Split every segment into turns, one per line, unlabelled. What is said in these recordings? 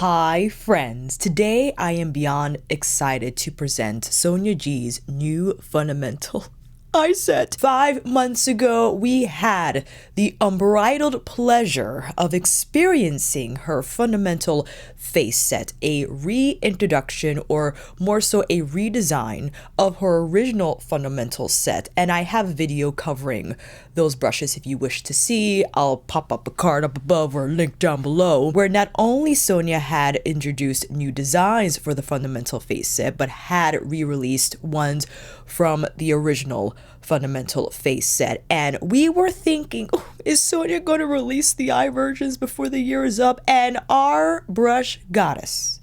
Hi friends, today I am beyond excited to present Sonia G's new fundamental eye set. 5 months ago, we had the unbridled pleasure of experiencing her fundamental face set, a reintroduction or more so a redesign of her original fundamental set. And I have a video covering those brushes if you wish to see. I'll pop up a card up above or link down below, where not only Sonia had introduced new designs for the fundamental face set, but had re-released ones from the original fundamental face set. And we were thinking, oh, is Sonia going to release the eye versions before the year is up? And our brush goddess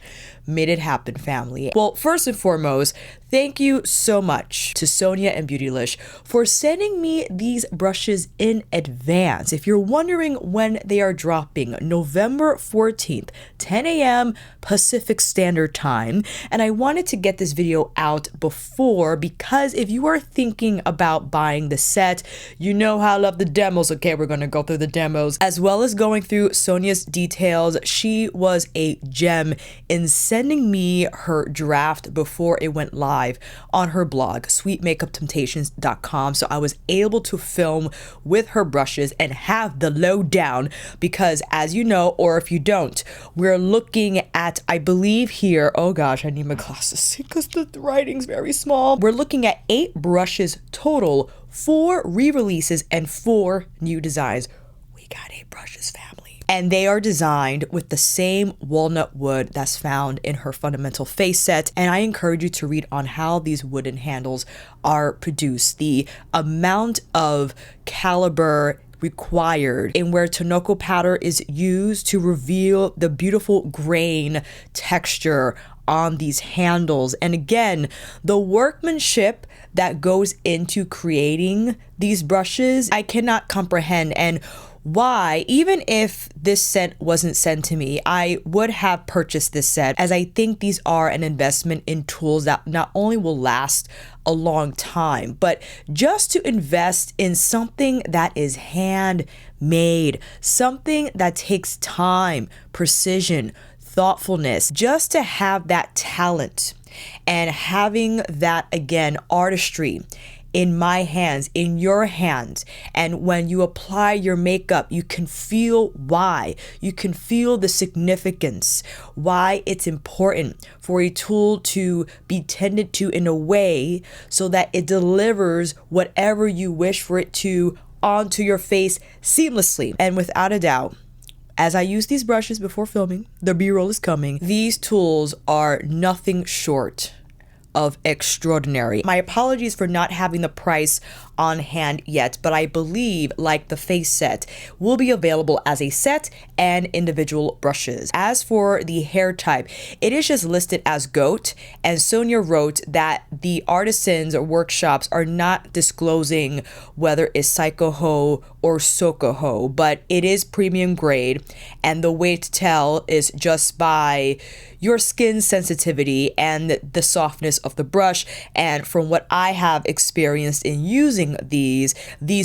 made it happen, family. Well, first and foremost, thank you so much to Sonia and Beautylish for sending me these brushes in advance. If you're wondering when they are dropping, November 14th, 10 a.m. Pacific Standard Time. And I wanted to get this video out before, because if you are thinking about buying the set, you know how I love the demos. Okay, we're going to go through the demos as well as going through Sonia's details. She was a gem in sending me her draft before it went live on her blog, sweetmakeuptemptations.com. So I was able to film with her brushes and have the lowdown, because as you know, or if you don't, we're looking at, I believe here, oh gosh, I need my glasses because the writing's very small. We're looking at 8 brushes total, 4 re-releases and 4 new designs. We got 8 brushes, family. And they are designed with the same walnut wood that's found in her fundamental face set. And I encourage you to read on how these wooden handles are produced, the amount of caliber required, and where Tuckahoe powder is used to reveal the beautiful grain texture on these handles. And again, the workmanship that goes into creating these brushes, I cannot comprehend. And why, even if this set wasn't sent to me, I would have purchased this set, as I think these are an investment in tools that not only will last a long time, but just to invest in something that is handmade, something that takes time, precision, thoughtfulness, just to have that talent and having that, again, artistry in my hands, in your hands. And when you apply your makeup, you can feel why. You can feel the significance, why it's important for a tool to be tended to in a way so that it delivers whatever you wish for it to onto your face seamlessly. And without a doubt, as I use these brushes before filming, the B-roll is coming, these tools are nothing short of extraordinary. My apologies for not having the price on hand yet, but I believe, like the face set, will be available as a set and individual brushes. As for the hair type, it is just listed as goat, and Sonia wrote that the artisans or workshops are not disclosing whether it's Tuckahoe or Tuckahoe, but it is premium grade, and the way to tell is just by your skin sensitivity and the softness of the brush. And from what I have experienced in using these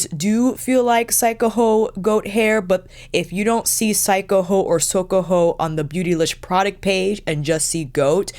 do feel like Tuckahoe goat hair, but if you don't see Tuckahoe or Tuckahoe on the Beautylish product page and just see goat,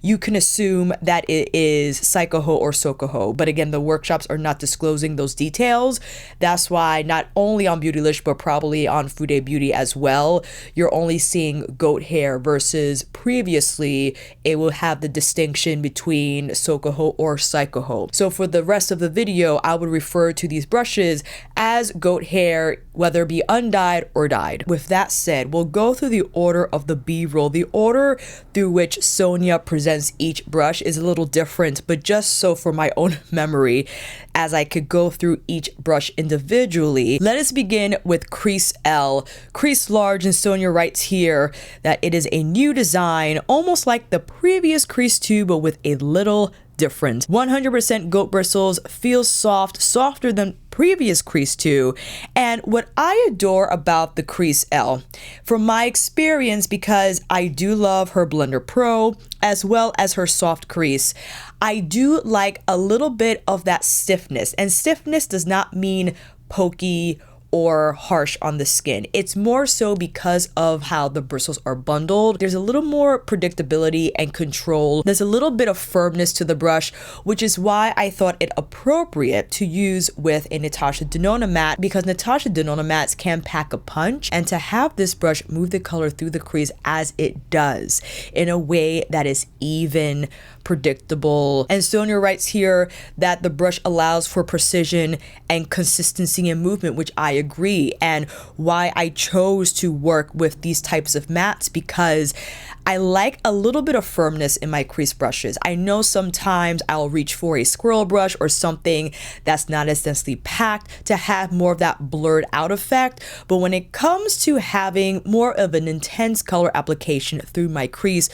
you can assume that it is Tuckahoe or Tuckahoe. But again, the workshops are not disclosing those details. That's why not only on Beautylish, but probably on Fude Beauty as well, you're only seeing goat hair, versus previously it will have the distinction between Tuckahoe or Tuckahoe. So for the rest of the video, I would refer to these brushes as goat hair, whether it be undyed or dyed. With that said, we'll go through the order of the B-roll. The order through which Sonia presents each brush is a little different, but just so for my own memory, as I could go through each brush individually. Let us begin with Crease L. Crease large, and Sonia writes here that it is a new design, almost like the previous Crease 2, but with a little different. 100% goat bristles, feels soft, softer than previous Crease 2. And what I adore about the Crease L, from my experience, because I do love her Blender Pro as well as her soft crease, I do like a little bit of that stiffness. And stiffness does not mean pokey or harsh on the skin. It's more so because of how the bristles are bundled. There's a little more predictability and control. There's a little bit of firmness to the brush, which is why I thought it appropriate to use with a Natasha Denona matte, because Natasha Denona mattes can pack a punch, and to have this brush move the color through the crease as it does in a way that is even, predictable. And Sonia writes here that the brush allows for precision and consistency in movement, which I agree, and why I chose to work with these types of mattes, because I like a little bit of firmness in my crease brushes. I know sometimes I'll reach for a squirrel brush or something that's not as densely packed to have more of that blurred out effect, but when it comes to having more of an intense color application through my Crease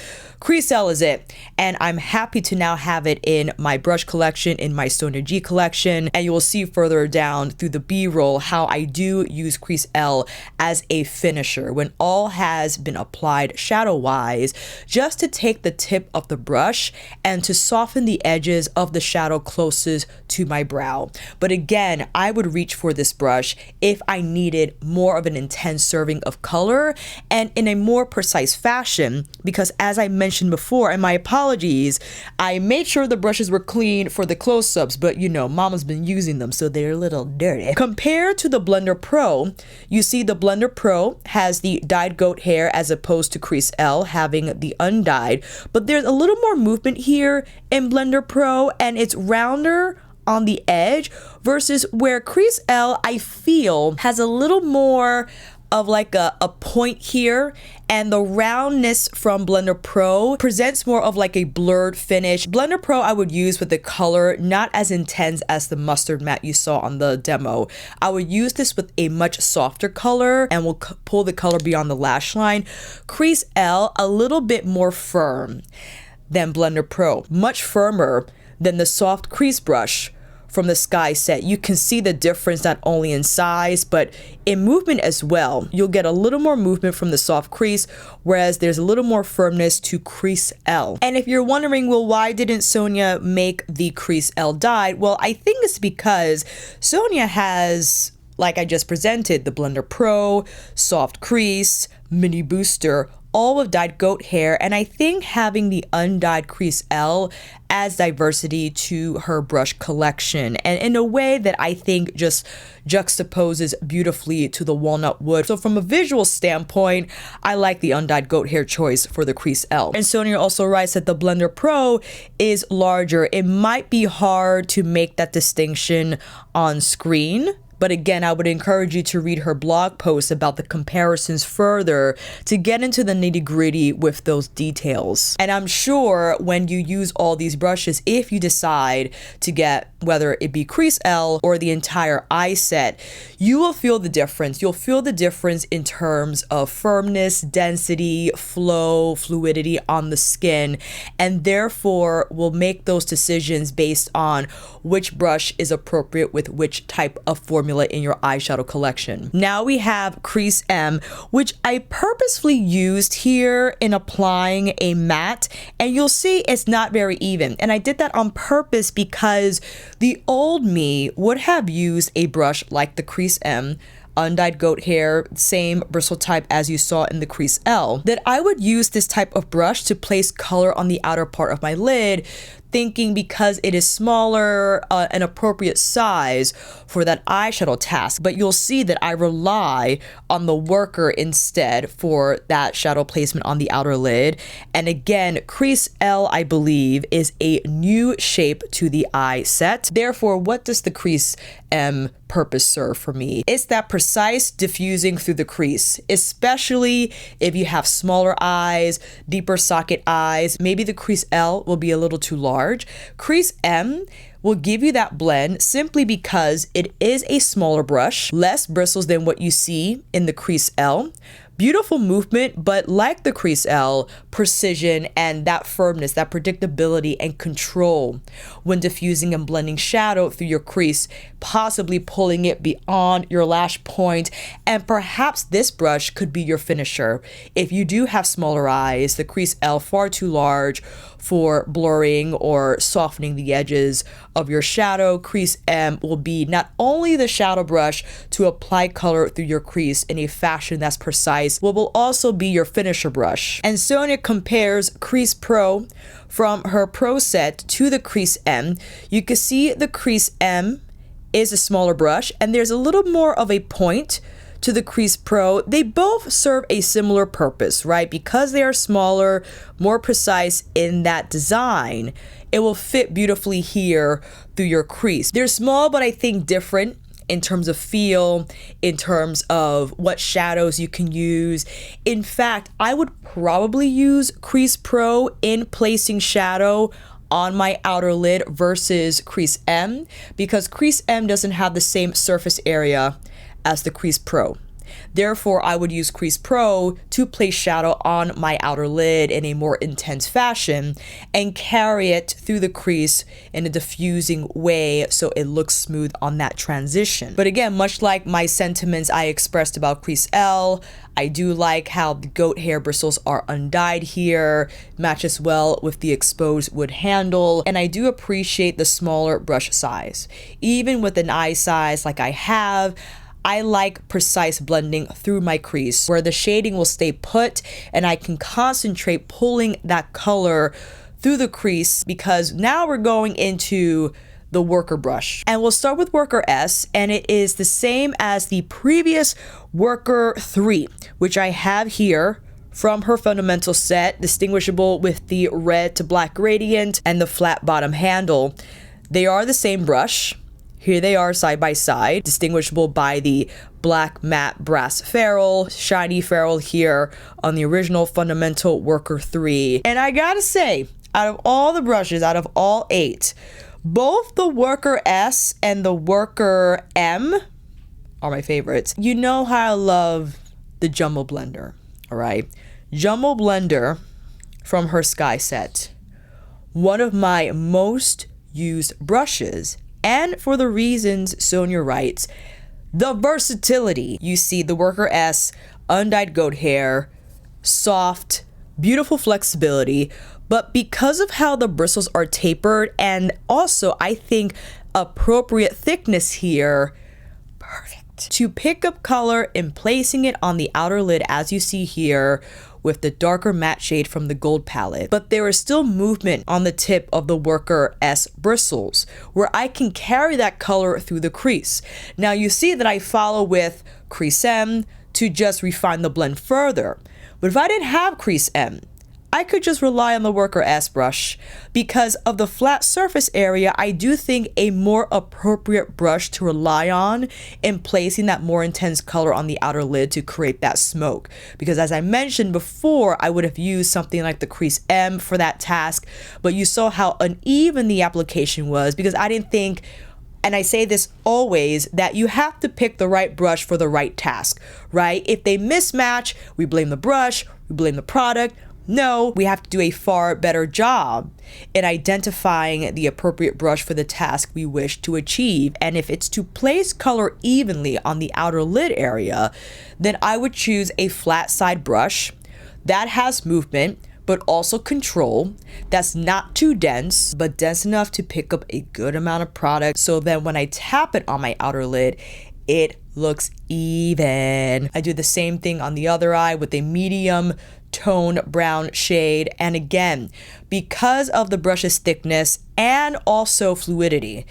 L is it. And I'm happy to now have it in my brush collection, in my Sonia G collection, and you will see further down through the B-roll how I do use Crease L as a finisher when all has been applied shadow wise, just to take the tip of the brush and to soften the edges of the shadow closest to my brow. But again, I would reach for this brush if I needed more of an intense serving of color and in a more precise fashion, because as I mentioned before, and my apologies, I made sure the brushes were clean for the close-ups, but you know, mama's been using them, so they're a little dirty. Compared to the Blender Pro, you see the Blender Pro has the dyed goat hair as opposed to Crease L having the undyed, but there's a little more movement here in Blender Pro, and it's rounder on the edge versus where Crease L, I feel, has a little more of like a point here, and the roundness from Blender Pro presents more of like a blurred finish. Blender Pro I would use with the color not as intense as the mustard matte you saw on the demo. I would use this with a much softer color and will pull the color beyond the lash line. Crease L a little bit more firm than Blender Pro, much firmer than the soft crease brush from the Sky set. You can see the difference not only in size but in movement as well. You'll get a little more movement from the soft crease, whereas there's a little more firmness to Crease L. And if you're wondering, well, why didn't Sonia make the Crease L dyed? Well, I think it's because Sonia has, like I just presented, the Blender Pro, soft crease, mini booster, all with dyed goat hair, and I think having the undyed Crease L adds diversity to her brush collection, and in a way that I think just juxtaposes beautifully to the walnut wood. So from a visual standpoint, I like the undyed goat hair choice for the Crease L. And Sonia also writes that the Blender Pro is larger. It might be hard to make that distinction on screen, but again, I would encourage you to read her blog post about the comparisons further to get into the nitty-gritty with those details. And I'm sure when you use all these brushes, if you decide to get whether it be Crease L or the entire eye set, you will feel the difference. You'll feel the difference in terms of firmness, density, flow, fluidity on the skin, and therefore will make those decisions based on which brush is appropriate with which type of formula in your eyeshadow collection. Now we have Crease M, which I purposefully used here in applying a matte, and you'll see it's not very even. And I did that on purpose because the old me would have used a brush like the Crease M, undyed goat hair, same bristle type as you saw in the Crease L, that I would use this type of brush to place color on the outer part of my lid, thinking because it is smaller, an appropriate size for that eyeshadow task. But you'll see that I rely on the worker instead for that shadow placement on the outer lid. And again, Crease L, I believe, is a new shape to the eye set. Therefore, what does the Crease M purpose serve for me? It's that precise diffusing through the crease, especially if you have smaller eyes, deeper socket eyes. Maybe the Crease L will be a little too large. Crease M will give you that blend simply because it is a smaller brush, less bristles than what you see in the Crease L. Beautiful movement, but like the Crease L, precision and that firmness, that predictability and control when diffusing and blending shadow through your crease, possibly pulling it beyond your lash point. And perhaps this brush could be your finisher. If you do have smaller eyes, the Crease L far too large, for blurring or softening the edges of your shadow, Crease M will be not only the shadow brush to apply color through your crease in a fashion that's precise, but will also be your finisher brush. And Sonia compares Crease Pro from her Pro set to the Crease M. You can see the Crease M is a smaller brush, and there's a little more of a point to the Crease Pro. They both serve a similar purpose, right? Because they are smaller, more precise in that design, it will fit beautifully here through your crease. They're small, but I think different in terms of feel, in terms of what shadows you can use. In fact, I would probably use Crease Pro in placing shadow on my outer lid versus Crease M, because Crease M doesn't have the same surface area as the Crease Pro. Therefore, I would use Crease Pro to place shadow on my outer lid in a more intense fashion and carry it through the crease in a diffusing way so it looks smooth on that transition. But again, much like my sentiments I expressed about Crease L, I do like how the goat hair bristles are undyed here, matches well with the exposed wood handle, and I do appreciate the smaller brush size. Even with an eye size like I have, I like precise blending through my crease where the shading will stay put and I can concentrate pulling that color through the crease, because now we're going into the worker brush. And we'll start with worker S, and it is the same as the previous worker 3, which I have here from her fundamental set, distinguishable with the red to black gradient and the flat bottom handle. They are the same brush. Here they are side by side, distinguishable by the black matte brass ferrule, shiny ferrule here on the original fundamental worker 3. And I gotta say, out of all the brushes, out of all 8, both the worker S and the worker M are my favorites. You know how I love the Jumbo Blender, all right? Jumbo Blender from her Sky set, one of my most used brushes. And for the reasons Sonia writes, the versatility. You see the worker S, undyed goat hair, soft, beautiful flexibility, but because of how the bristles are tapered and also I think appropriate thickness here, perfect. To pick up color and placing it on the outer lid as you see here, with the darker matte shade from the gold palette, but there is still movement on the tip of the worker S bristles where I can carry that color through the crease. Now you see that I follow with Crease M to just refine the blend further, but if I didn't have Crease M, I could just rely on the worker S brush. Because of the flat surface area, I do think a more appropriate brush to rely on in placing that more intense color on the outer lid to create that smoke. Because as I mentioned before, I would have used something like the Crease M for that task, but you saw how uneven the application was because I didn't think, and I say this always, that you have to pick the right brush for the right task, right? If they mismatch, we blame the brush, we blame the product. No, we have to do a far better job in identifying the appropriate brush for the task we wish to achieve. And if it's to place color evenly on the outer lid area, then I would choose a flat side brush that has movement, but also control, that's not too dense, but dense enough to pick up a good amount of product. So then when I tap it on my outer lid, it looks even. I do the same thing on the other eye with a medium tone brown shade. And again, because of the brush's thickness and also fluidity,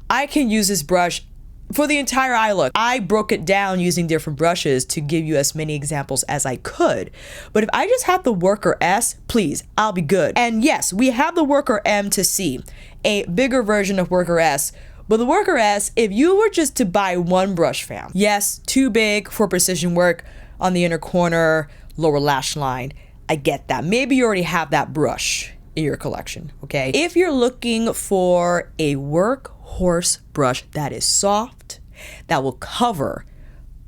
I can use this brush for the entire eye look. I broke it down using different brushes to give you as many examples as I could. But if I just have the worker S, please, I'll be good. And yes, we have the worker M to see, a bigger version of worker S. But the worker S, if you were just to buy one brush, fam, yes, too big for precision work on the inner corner, lower lash line, I get that. Maybe you already have that brush in your collection, okay? If you're looking for a workhorse brush that is soft, that will cover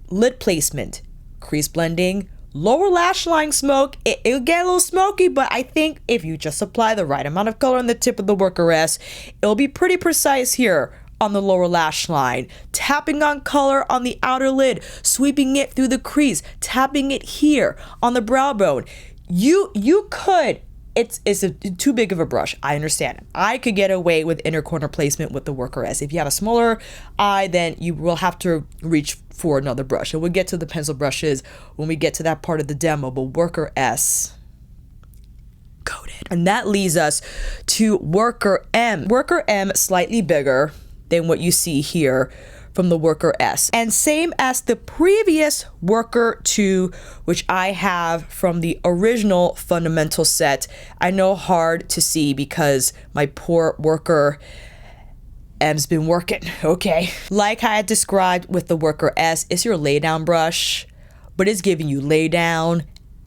lid placement, crease blending, lower lash line smoke, it'll get a little smoky, but I think if you just apply the right amount of color on the tip of the worker S, it'll be pretty precise here on the lower lash line, tapping on color on the outer lid, sweeping it through the crease, tapping it here on the brow bone. You could it's too big of a brush. I understand it. I could get away with inner corner placement with the Worker S. If you have a smaller eye, then you will have to reach for another brush. And we'll get to the pencil brushes when we get to that part of the demo, but Worker S, goated. And that leads us to Worker M. Worker M, slightly bigger than what you see here from the Worker S, and same as the previous Worker 2, which I have from the original fundamental set. I know, hard to see because my poor Worker M's been working, okay? Like I had described with the Worker S, it's your lay down brush, but it's giving you lay down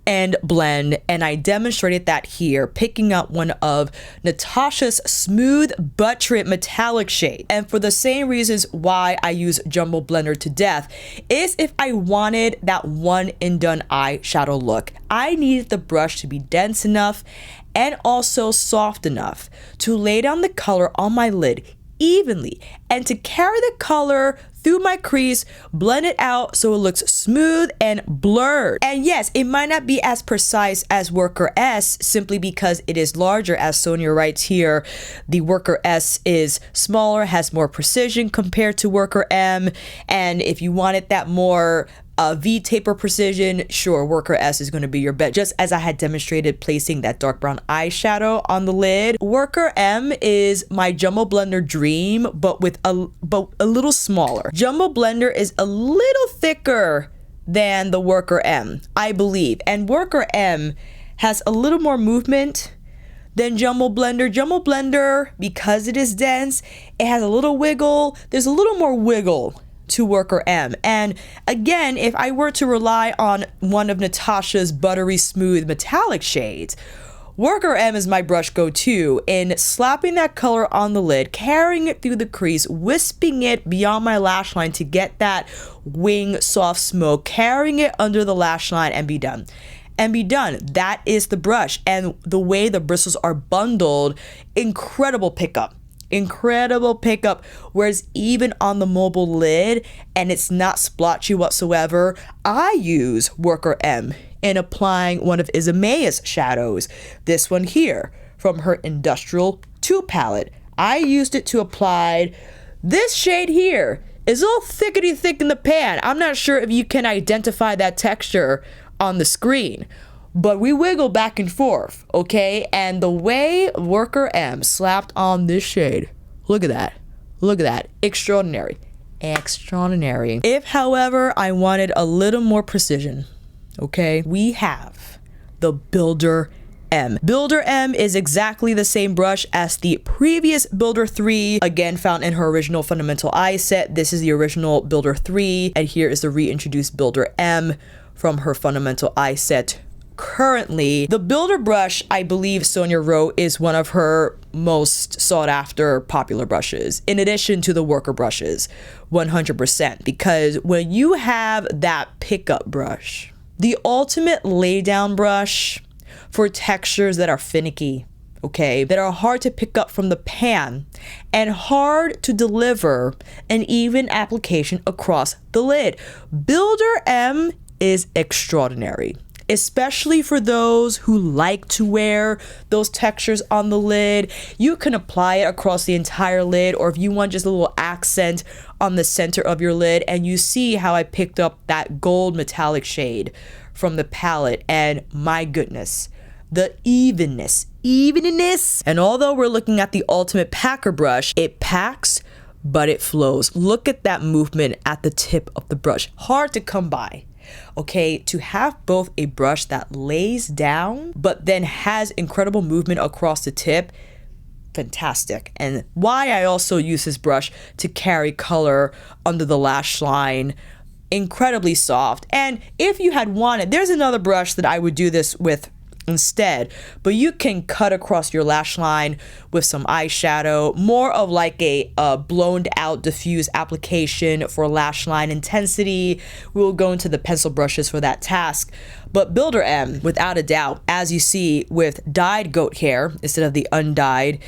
and blend, and I demonstrated that here, picking up one of Natasha's Smooth Buttered Metallic shade. And for the same reasons why I use Jumbo Blender to death is if I wanted that one and done eyeshadow look, I needed the brush to be dense enough and also soft enough to lay down the color on my lid evenly and to carry the color through my crease, blend it out so it looks smooth and blurred. And yes, it might not be as precise as Worker S simply because it is larger, as Sonia writes here. The Worker S is smaller, has more precision compared to Worker M, and if you wanted that more V-taper precision, sure, Worker S is going to be your bet, just as I had demonstrated placing that dark brown eyeshadow on the lid. Worker M is my Jumbo Blender dream, but a little smaller. Jumbo Blender is a little thicker than the Worker M, I believe, and Worker M has a little more movement than Jumbo Blender. Jumbo Blender, because it is dense, it has a little wiggle. There's a little more wiggle to Worker M. And again, if I were to rely on one of Natasha's buttery smooth metallic shades, Worker M is my brush go-to in slapping that color on the lid, carrying it through the crease, wisping it beyond my lash line to get that wing soft smoke, carrying it under the lash line, and be done. And be done. That is the brush. And the way the bristles are bundled, incredible pickup. Incredible pickup, whereas even on the mobile lid and it's not splotchy whatsoever, I use Worker M in applying one of Isamaya's shadows, this one here from her Industrial 2 palette. I used it to apply this shade here. It's all thickety thick in the pan. I'm not sure if you can identify that texture on the screen, but we wiggle back and forth, okay? And the way Worker M slapped on this shade, look at that. Look at that. Extraordinary. Extraordinary. If, however, I wanted a little more precision, okay, we have the Builder M. Builder M is exactly the same brush as the previous Builder 3, again found in her original Fundamental Eye set. This is the original Builder 3, and here is the reintroduced Builder M from her Fundamental Eye set. Currently, the Builder brush, I believe Sonia wrote, is one of her most sought after popular brushes, in addition to the Worker brushes, 100%, because when you have that pickup brush, the ultimate laydown brush for textures that are finicky, okay, that are hard to pick up from the pan and hard to deliver an even application across the lid. Builder M is extraordinary, especially for those who like to wear those textures on the lid. You can apply it across the entire lid, or if you want just a little accent on the center of your lid. And you see how I picked up that gold metallic shade from the palette, and my goodness, the evenness. And although we're looking at the ultimate packer brush, it packs, but it flows. Look at that movement at the tip of the brush. Hard to come by. Okay, to have both a brush that lays down but then has incredible movement across the tip, fantastic. And why I also use this brush to carry color under the lash line, incredibly soft. And if you had wanted, there's another brush that I would do this with instead, but you can cut across your lash line with some eyeshadow, more of like a blown out diffuse application for lash line intensity. We will go into the pencil brushes for that task. But Builder M, without a doubt, as you see with dyed goat hair instead of the undyed,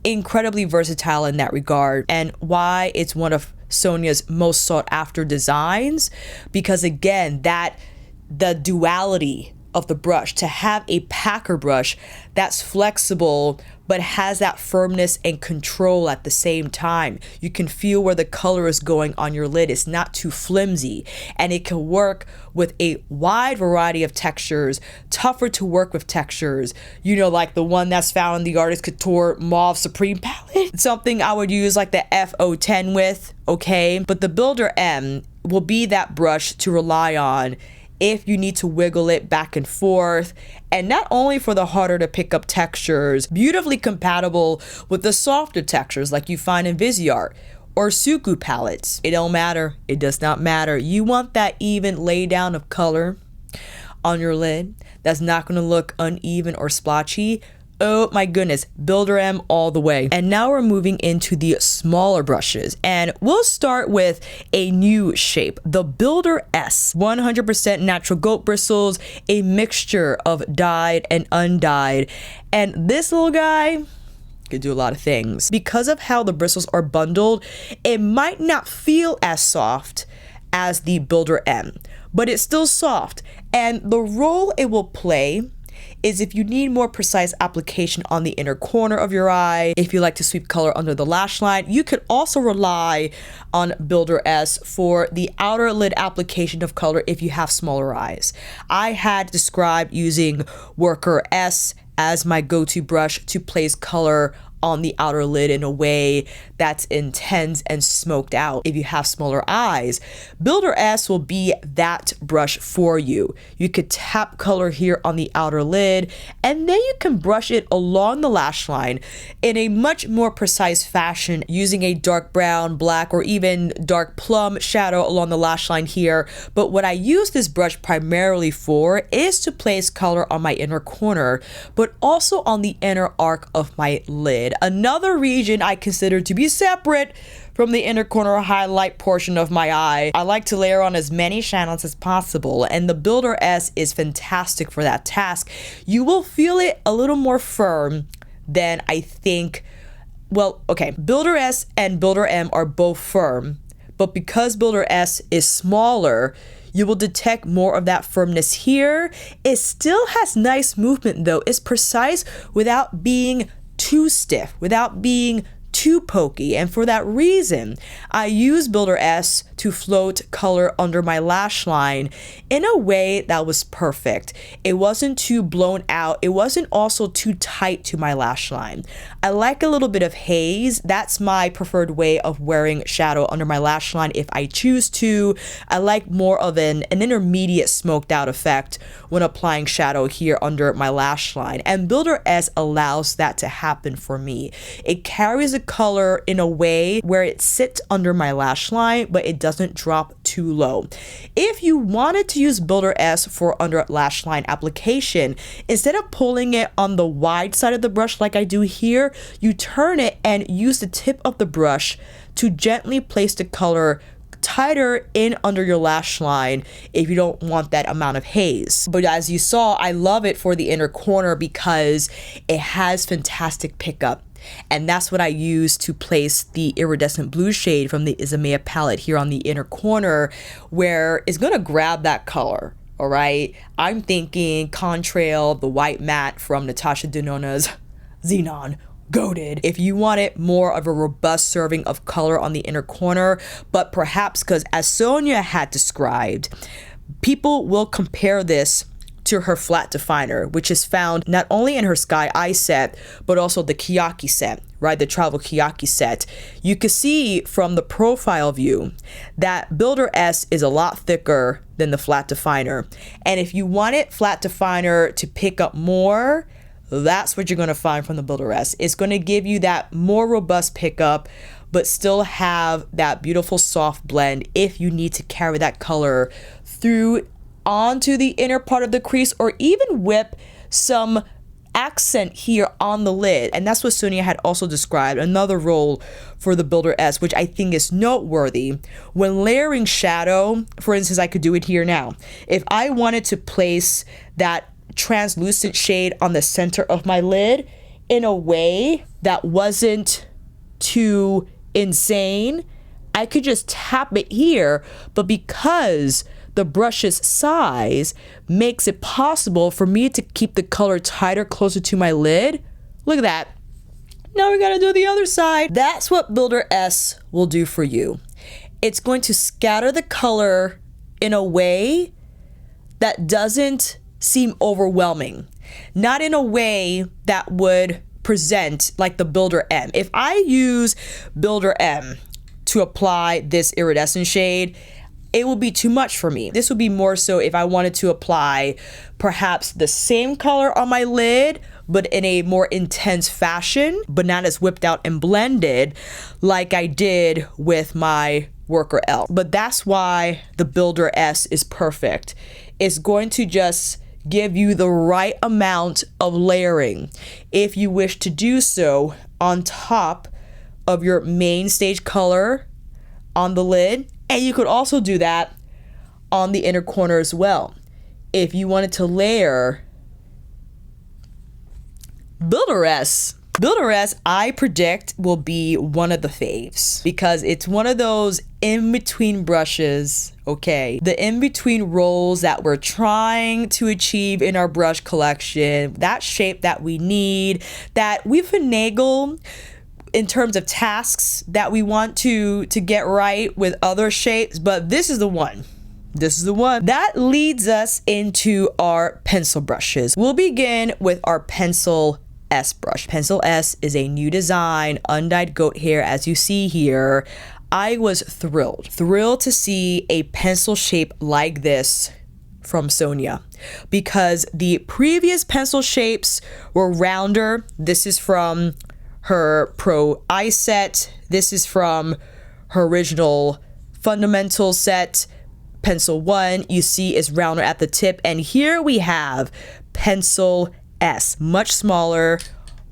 incredibly versatile in that regard, and why it's one of Sonia's most sought after designs, because again, the duality of the brush, to have a packer brush that's flexible but has that firmness and control at the same time. You can feel where the color is going on your lid. It's not too flimsy, and it can work with a wide variety of textures, tougher to work with textures, you know, like the one that's found in the Artist Couture Mauve Supreme palette. Something I would use like the FO10 with, okay? But the Builder M will be that brush to rely on if you need to wiggle it back and forth, and not only for the harder to pick up textures, beautifully compatible with the softer textures like you find in Viseart or Suku palettes. It don't matter. It does not matter. You want that even lay down of color on your lid that's not going to look uneven or splotchy. Oh my goodness, Builder M all the way. And now we're moving into the smaller brushes, and we'll start with a new shape, the Builder S. 100% natural goat bristles, a mixture of dyed and undyed. And this little guy could do a lot of things. Because of how the bristles are bundled, it might not feel as soft as the Builder M, but it's still soft. And the role it will play is if you need more precise application on the inner corner of your eye, if you like to sweep color under the lash line, you could also rely on Builder S for the outer lid application of color if you have smaller eyes. I had described using Worker S as my go-to brush to place color on the outer lid in a way that's intense and smoked out. If you have smaller eyes, Builder S will be that brush for you. You could tap color here on the outer lid, and then you can brush it along the lash line in a much more precise fashion using a dark brown, black, or even dark plum shadow along the lash line here. But what I use this brush primarily for is to place color on my inner corner, but also on the inner arc of my lid. Another region I consider to be separate from the inner corner highlight portion of my eye. I like to layer on as many shadows as possible, and the Builder S is fantastic for that task. You will feel it a little more firm than I think. Well, okay, Builder S and Builder M are both firm, but because Builder S is smaller, you will detect more of that firmness here. It still has nice movement though. It's precise without being too stiff, without being too pokey, and for that reason I use Builder S to float color under my lash line in a way that was perfect. It wasn't too blown out, it wasn't also too tight to my lash line. I like a little bit of haze. That's my preferred way of wearing shadow under my lash line if I choose to. I like more of an intermediate smoked out effect when applying shadow here under my lash line, and Builder S allows that to happen for me. It carries a color in a way where it sits under my lash line, but it doesn't drop too low. If you wanted to use Builder S for under lash line application, instead of pulling it on the wide side of the brush like I do here, you turn it and use the tip of the brush to gently place the color tighter in under your lash line if you don't want that amount of haze. But as you saw, I love it for the inner corner because it has fantastic pickup. And that's what I use to place the iridescent blue shade from the Izumea palette here on the inner corner, where it's gonna grab that color. All right, I'm thinking Contrail, the white matte from Natasha Denona's Xenon. Goated. If you wanted more of a robust serving of color on the inner corner, but perhaps because as Sonia had described, people will compare this to her flat definer, which is found not only in her Sky Eye set, but also the Kiyaki set, right? The Travel Kiyaki set. You can see from the profile view that Builder S is a lot thicker than the flat definer. And if you wanted flat definer to pick up more, that's what you're going to find from the Builder S. It's going to give you that more robust pickup, but still have that beautiful soft blend if you need to carry that color through onto the inner part of the crease, or even whip some accent here on the lid. And that's what Sonia had also described, another role for the Builder S, which I think is noteworthy. When layering shadow, for instance, I could do it here now. If I wanted to place that translucent shade on the center of my lid in a way that wasn't too insane, I could just tap it here. But because the brush's size makes it possible for me to keep the color tighter closer to my lid. Look at that. Now we gotta do the other side. That's what Builder S will do for you. It's going to scatter the color in a way that doesn't seem overwhelming. Not in a way that would present like the Builder M. If I use Builder M to apply this iridescent shade, it will be too much for me. This would be more so if I wanted to apply perhaps the same color on my lid, but in a more intense fashion, but not as whipped out and blended like I did with my Worker L. But that's why the Builder S is perfect. It's going to just give you the right amount of layering if you wish to do so on top of your main stage color on the lid. And you could also do that on the inner corner as well if you wanted to layer Builder S. Builder S, I predict, will be one of the faves because it's one of those in-between brushes, okay? The in-between rolls that we're trying to achieve in our brush collection, that shape that we need, that we finagle in terms of tasks that we want to get right with other shapes, but this is the one. This is the one. That leads us into our pencil brushes. We'll begin with our Pencil S brush. Pencil S is a new design, undyed goat hair, as you see here. I was thrilled to see a pencil shape like this from Sonia because the previous pencil shapes were rounder. This is from her Pro Eye set. This is from her original fundamental set. Pencil 1, you see, is rounder at the tip. And here we have Pencil S, much smaller.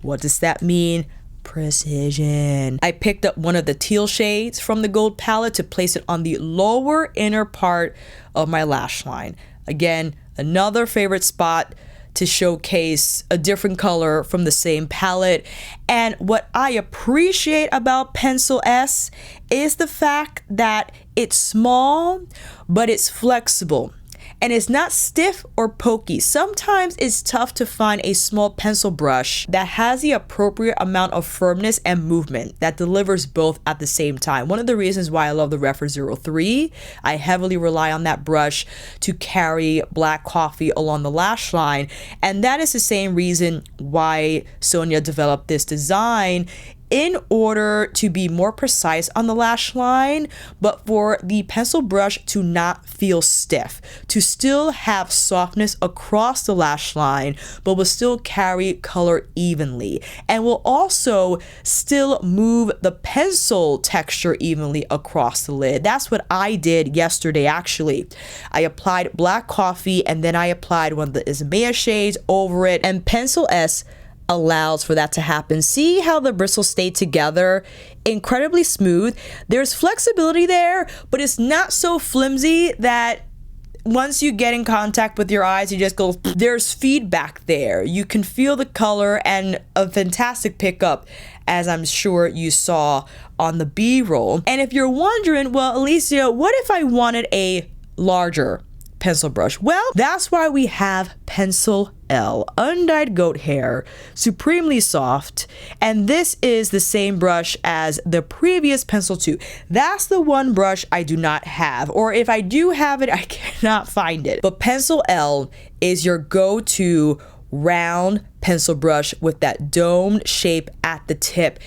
What does that mean? Precision. I picked up one of the teal shades from the gold palette to place it on the lower inner part of my lash line. Again, another favorite spot to showcase a different color from the same palette. And what I appreciate about Pencil S is the fact that it's small, but it's flexible. And it's not stiff or pokey. Sometimes it's tough to find a small pencil brush that has the appropriate amount of firmness and movement that delivers both at the same time. One of the reasons why I love the Rephr 03, I heavily rely on that brush to carry black coffee along the lash line. And that is the same reason why Sonia developed this design, in order to be more precise on the lash line, but for the pencil brush to not feel stiff, to still have softness across the lash line, but will still carry color evenly, and will also still move the pencil texture evenly across the lid. That's what I did yesterday, actually. I applied black coffee, and then I applied one of the Ismea shades over it, and Pencil S allows for that to happen. See how the bristles stay together? Incredibly smooth. There's flexibility there, but it's not so flimsy that once you get in contact with your eyes, you just go, there's feedback there. You can feel the color, and a fantastic pickup, as I'm sure you saw on the B-roll. And if you're wondering, well, Alicia, what if I wanted a larger pencil brush? Well, that's why we have Pencil L, undyed goat hair, supremely soft, and this is the same brush as the previous Pencil 2. That's the one brush I do not have, or if I do have it, I cannot find it. But Pencil L is your go-to round pencil brush with that domed shape at the tip.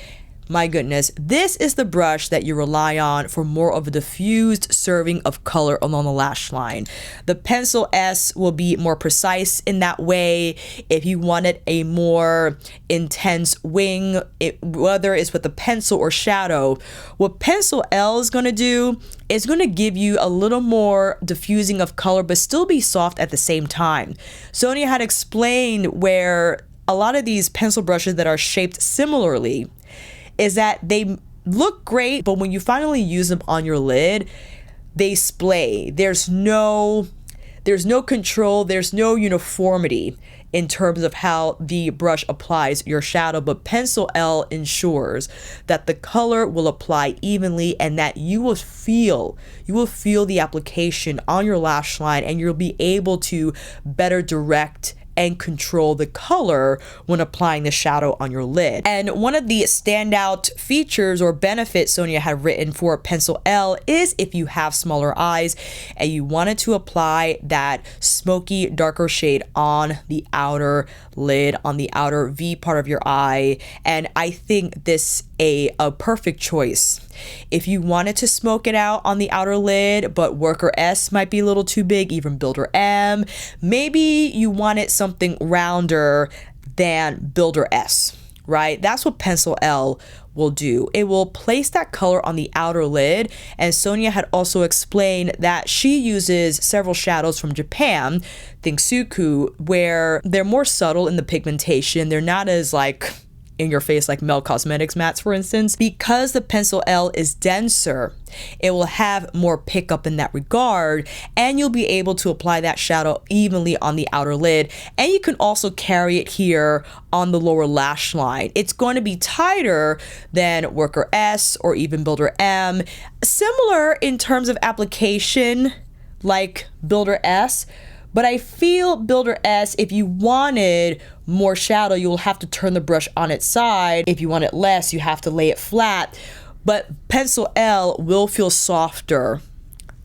My goodness, this is the brush that you rely on for more of a diffused serving of color along the lash line. The Pencil S will be more precise in that way. If you wanted a more intense wing, whether it's with the pencil or shadow, what Pencil L is going to do is going to give you a little more diffusing of color, but still be soft at the same time. Sonia had explained where a lot of these pencil brushes that are shaped similarly is that they look great, but when you finally use them on your lid, they splay. There's no control, there's no uniformity in terms of how the brush applies your shadow, but Pencil L ensures that the color will apply evenly and that you will feel the application on your lash line, and you'll be able to better direct and control the color when applying the shadow on your lid. And one of the standout features or benefits Sonia had written for Pencil L is if you have smaller eyes and you wanted to apply that smoky darker shade on the outer lid, on the outer V part of your eye. And I think this a perfect choice. If you wanted to smoke it out on the outer lid, but Worker S might be a little too big, even Builder M, maybe you wanted something rounder than Builder S, right? That's what Pencil L will do. It will place that color on the outer lid. And Sonia had also explained that she uses several shadows from Japan, KINKYSWEAT, where they're more subtle in the pigmentation. They're not as like in your face like Mel Cosmetics mattes, for instance. Because the Pencil L is denser, it will have more pickup in that regard, and you'll be able to apply that shadow evenly on the outer lid. And you can also carry it here on the lower lash line. It's going to be tighter than Worker S or even Builder M, similar in terms of application like Builder S. But I feel Builder S, if you wanted more shadow, you'll have to turn the brush on its side. If you want it less, you have to lay it flat. But Pencil L will feel softer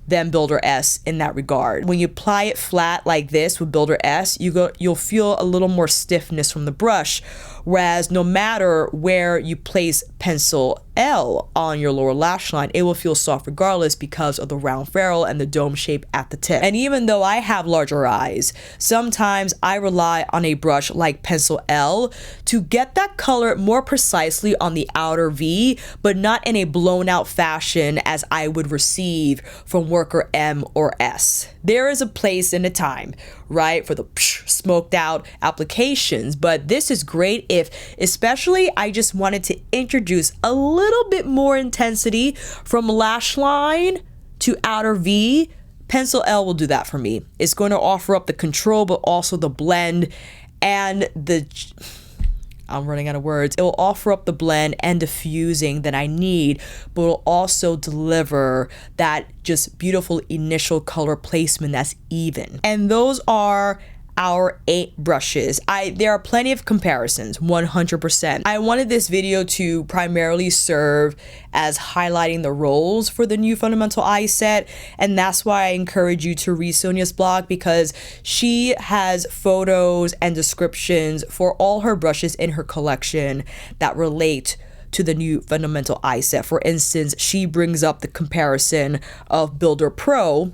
than Builder S in that regard. When you apply it flat like this with Builder S, you'll feel a little more stiffness from the brush. Whereas no matter where you place Pencil L on your lower lash line, it will feel soft regardless because of the round ferrule and the dome shape at the tip. And even though I have larger eyes, sometimes I rely on a brush like Pencil L to get that color more precisely on the outer V, but not in a blown out fashion as I would receive from Worker M or S. There is a place and a time, right, for the smoked out applications, but this is great if, especially, I just wanted to introduce a little bit more intensity from lash line to outer V. Pencil L will do that for me. It's going to offer up the control, but also the blend and I'm running out of words. It will offer up the blend and diffusing that I need, but will also deliver that just beautiful initial color placement that's even. And those are our 8 brushes. There are plenty of comparisons, 100%. I wanted this video to primarily serve as highlighting the roles for the new fundamental eye set, and that's why I encourage you to read Sonia's blog, because she has photos and descriptions for all her brushes in her collection that relate to the new fundamental eye set. For instance, she brings up the comparison of Builder Pro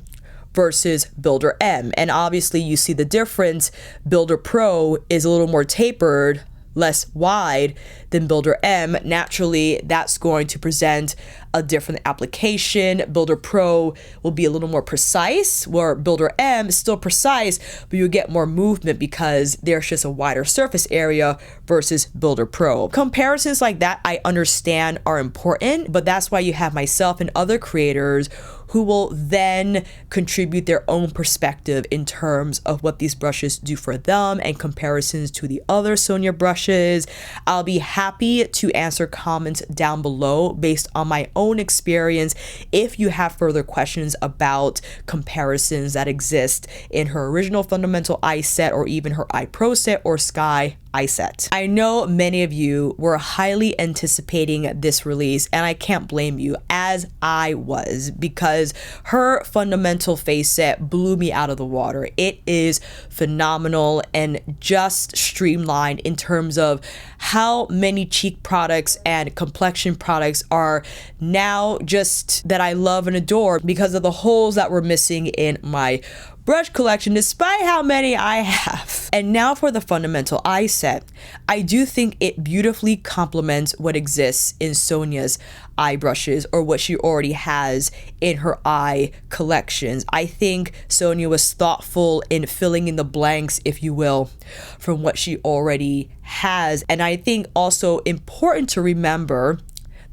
versus Builder M. And obviously you see the difference. Builder Pro is a little more tapered, less wide than Builder M. Naturally, that's going to present a different application. Builder Pro will be a little more precise, where Builder M is still precise, but you get more movement because there's just a wider surface area versus Builder Pro. Comparisons like that, I understand, are important, but that's why you have myself and other creators who will then contribute their own perspective in terms of what these brushes do for them and comparisons to the other Sonia brushes. I'll be happy to answer comments down below based on my own experience if you have further questions about comparisons that exist in her original fundamental eye set or even her eye pro set or sky eye set. I know many of you were highly anticipating this release, and I can't blame you, as I was, because her fundamental face set blew me out of the water. It is phenomenal and just streamlined in terms of how many cheek products and complexion products are now just that I love and adore because of the holes that were missing in my brush collection, despite how many I have. And now for the fundamental eye set. I do think it beautifully complements what exists in Sonia's eye brushes or what she already has in her eye collections. I think Sonia was thoughtful in filling in the blanks, if you will, from what she already has. And I think also important to remember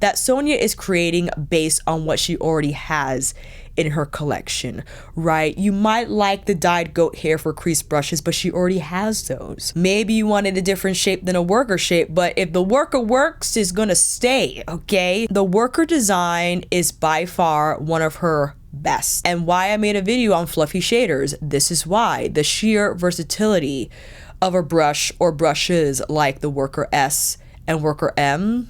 that Sonia is creating based on what she already has in her collection, right? You might like the dyed goat hair for crease brushes, but she already has those. Maybe you wanted a different shape than a worker shape, but if the worker works, it's gonna stay, okay? The worker design is by far one of her best. And why I made a video on fluffy shaders, this is why. The sheer versatility of a brush or brushes like the Worker S and Worker M,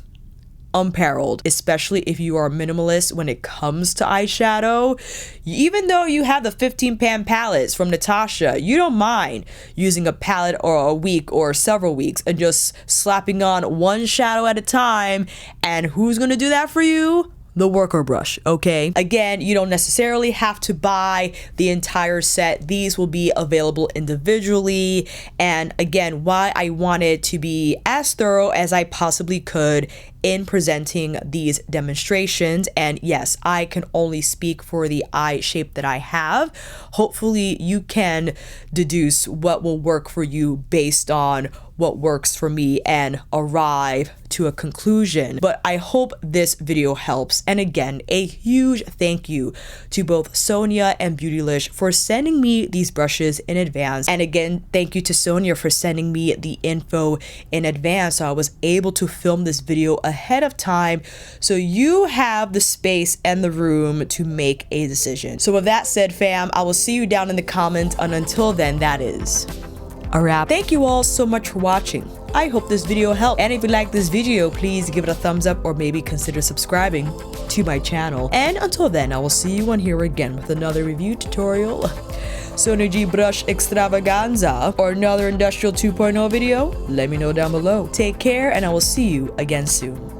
unparalleled, especially if you are a minimalist when it comes to eyeshadow. Even though you have the 15 pan palettes from Natasha, you don't mind using a palette or a week or several weeks and just slapping on one shadow at a time. And who's gonna do that for you? The worker brush, okay? Again, you don't necessarily have to buy the entire set. These will be available individually. And again, why I wanted to be as thorough as I possibly could in presenting these demonstrations. And yes, I can only speak for the eye shape that I have. Hopefully you can deduce what will work for you based on what works for me and arrive to a conclusion. But I hope this video helps. And again, a huge thank you to both Sonia and Beautylish for sending me these brushes in advance. And again, thank you to Sonia for sending me the info in advance, so I was able to film this video ahead of time, so you have the space and the room to make a decision. So with that said, fam, I will see you down in the comments, and until then, that is a wrap. Thank you all so much for watching. I hope this video helped, and if you like this video, please give it a thumbs up or maybe consider subscribing to my channel. And until then, I will see you on here again with another review tutorial, Sonia G brush extravaganza, or another industrial 2.0 video. Let me know down below. Take care, and I will see you again soon.